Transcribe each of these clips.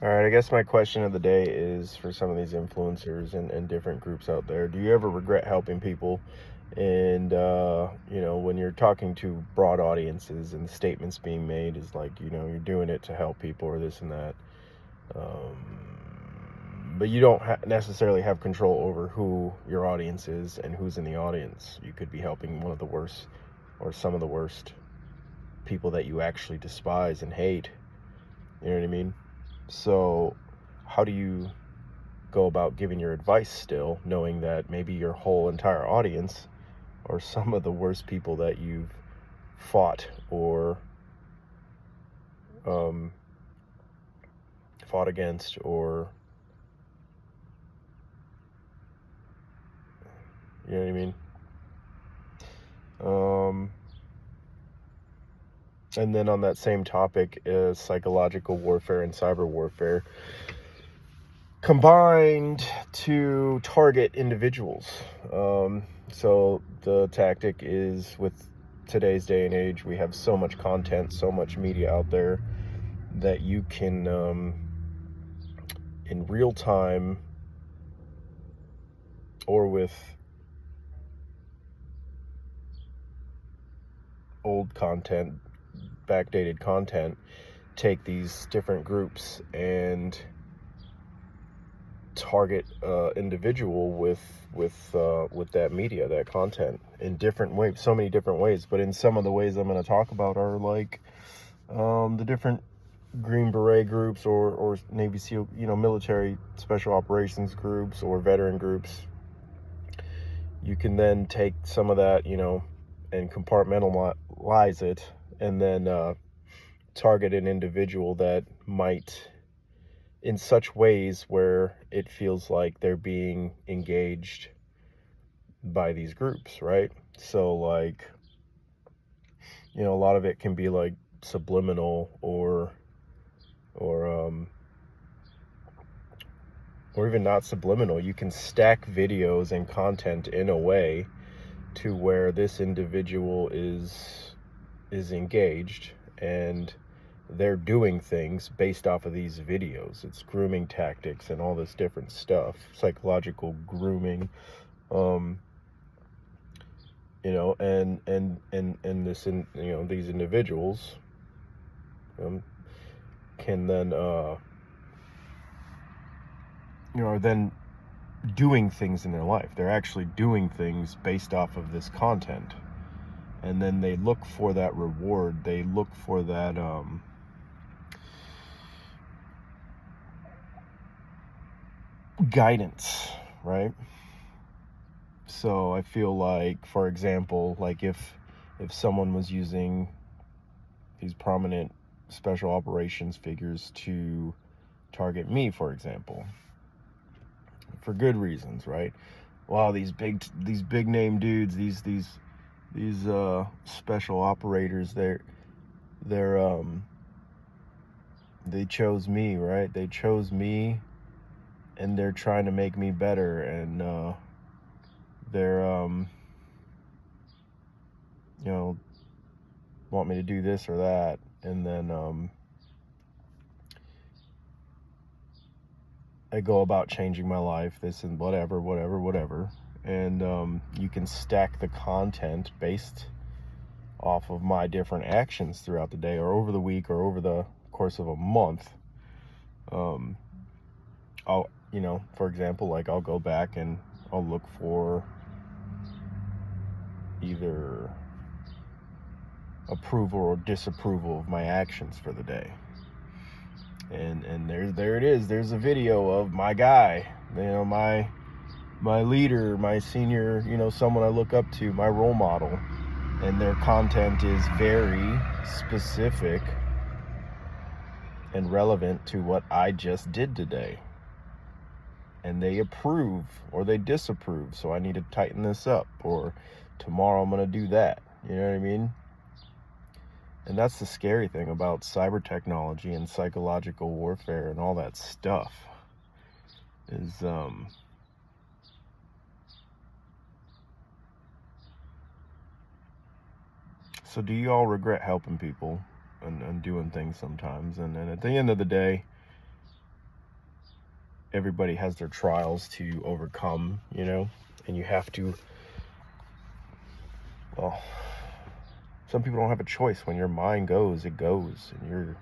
All right, I guess my question of the day is for some of these influencers and different groups out there. Do you ever regret helping people? And, when you're talking to broad audiences and statements being made is like, you're doing it to help people or this and that. But you don't necessarily have control over who your audience is and who's in the audience. You could be helping one of the worst or some of the worst people that you actually despise and hate. You know what I mean? So, how do you go about giving your advice still, knowing that maybe your whole entire audience are some of the worst people that you've fought or um, fought against, or you know what I mean? And then on that same topic is psychological warfare and cyber warfare combined to target individuals. So the tactic is, with today's day and age, we have so much content, so much media out there that you can, in real time or with old content, backdated content, take these different groups and target individual with that media, that content, in different ways, so many different ways. But in some of the ways I'm going to talk about are like the different Green Beret groups or Navy SEAL, military special operations groups or veteran groups. You can then take some of that, and compartmentalize it, and then target an individual that might, in such ways where it feels like they're being engaged by these groups, right? So, like, a lot of it can be like subliminal or or even not subliminal. You can stack videos and content in a way to where this individual is engaged and they're doing things based off of these videos. It's grooming tactics and all this different stuff, psychological grooming, um, and this, these individuals can then, are then doing things in their life. They're actually doing things based off of this content, and then they look for that reward. They look for that guidance, right? So I feel like, for example, like if someone was using these prominent special operations figures to target me, for example, for good reasons, right? Wow, these big name dudes, these special operators, they're they chose me, right? They chose me, and they're trying to make me better, and they're want me to do this or that, and then I go about changing my life, this and whatever, and you can stack the content based off of my different actions throughout the day or over the week or over the course of a month. I'll, for example, like I'll go back and I'll look for either approval or disapproval of my actions for the day. And there it is. There's a video of my guy, my leader, my senior, someone I look up to, my role model, and their content is very specific and relevant to what I just did today. And they approve or they disapprove. So I need to tighten this up, or tomorrow I'm going to do that. You know what I mean? And that's the scary thing about cyber technology and psychological warfare and all that stuff is, so do you all regret helping people and doing things sometimes? And at the end of the day, everybody has their trials to overcome, you know, and you have to, well, some people don't have a choice. When your mind goes, it goes, and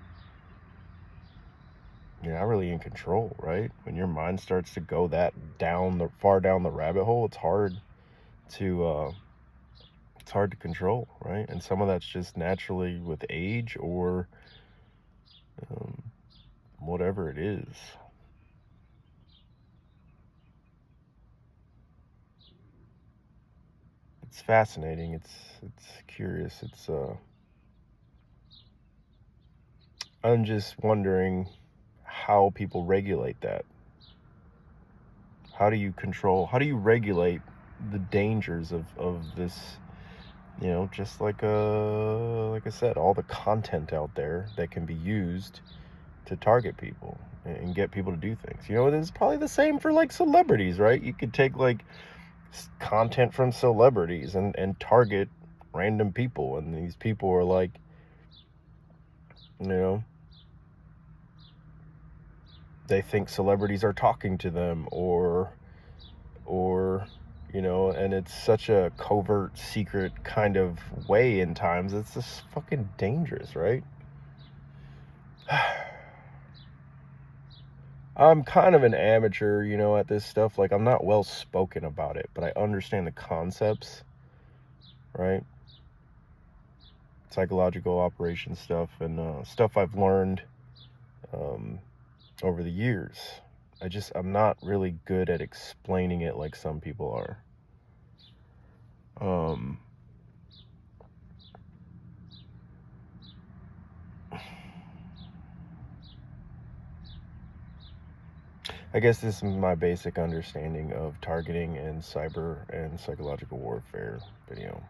you're not really in control, right? When your mind starts to go that far down the rabbit hole, it's hard to control, right? And some of that's just naturally with age or um, whatever it is. It's fascinating. It's curious. I'm just wondering how people regulate that. How do you regulate the dangers of this, you know, just like I said, all the content out there that can be used to target people and get people to do things. You know, it's probably the same for like celebrities, right? You could take like content from celebrities and target random people, and these people are like, you know, they think celebrities are talking to them or you know, and it's such a covert secret kind of way in times. It's just fucking dangerous, right? I'm kind of an amateur, you know, at this stuff. Like, I'm not well spoken about it, but I understand the concepts, right? Psychological operation stuff and stuff I've learned um, over the years. I'm not really good at explaining it like some people are. Um, I guess this is my basic understanding of targeting and cyber and psychological warfare video.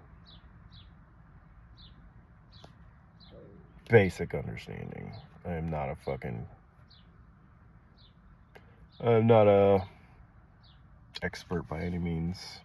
Basic understanding. I'm not a expert by any means.